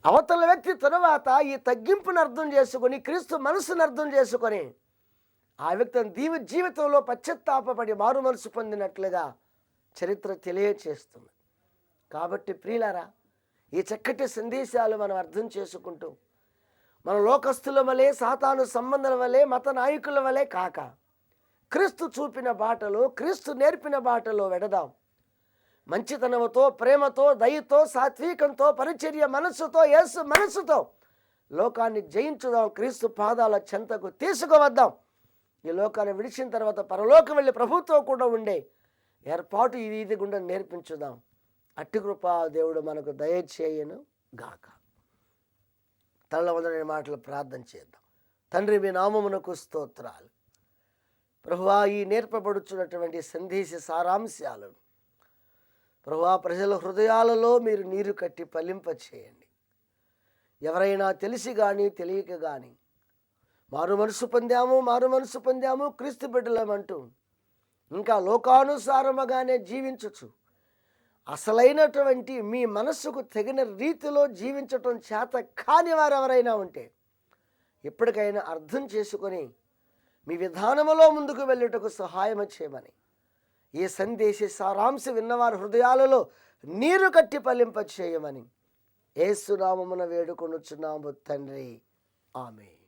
అవతల వ్యక్తి తరువాత ఈ తగ్గింపును అర్థం చేసుకొని క్రీస్తు మనసును అర్థం చేసుకొని ఆ వ్యక్తిని జీవితంలో పశ్చాత్తాపపడి మారు మనసు పొందినట్లుగా చరిత్ర తెలియచేస్తుంది. కాబట్టి ప్రియులారా, ఈ చక్కటి సందేశాలు మనం అర్థం చేసుకుంటూ మన లోకస్తుల వలె, సాతాను సంబంధాల వలె, మత నాయకుల వలె కాక క్రీస్తు చూపిన బాటలో, క్రీస్తు నేర్పిన బాటలో వెడదాం. మంచితనంతో, ప్రేమతో, దయతో, సాత్వికంతో, పరిచర్య మనస్సుతో, యేసు మనస్సుతో లోకాన్ని జయించుదాం. క్రీస్తు పాదాల చెంతకు తీసుకువద్దాం. ఈ లోకాన్ని విడిచిన తర్వాత పరలోకం వెళ్ళి ప్రభుత్వం కూడా ఉండే ఏర్పాటు ఇది గుండా నేర్పించుదాం. అట్టి కృపా దేవుడు మనకు దయచేయను గాక. తల్లవందరని మాటలు ప్రార్థన చేద్దాం. తండ్రి, మీ నామమునకు స్తోత్రాలు. ప్రభువా, ఈ నేర్పబడుచున్నటువంటి సందేశ సారాంశాలను ప్రభువా ప్రజల హృదయాలలో మీరు నీరు కట్టి ఫలింప చేయండి. ఎవరైనా తెలిసి కానీ తెలియక కానీ మారు మనసు పొందాము క్రీస్తు బిడ్డలమంటూ ఇంకా లోకానుసారముగానే జీవించచ్చు, అసలైనటువంటి మీ మనస్సుకు తగిన రీతిలో జీవించటం చేత కాని వారు ఎవరైనా ఉంటే ఇప్పటికైనా అర్థం చేసుకొని మీ విధానములో ముందుకు వెళ్ళుటకు సహాయం చేయమని, ఈ సందేశ సారాంశం విన్నవారి హృదయాలలో నీరు కట్టి ఫలింప చేయమని యేసు నామమున వేడుకొనుచున్నాము తండ్రి. ఆమేన్.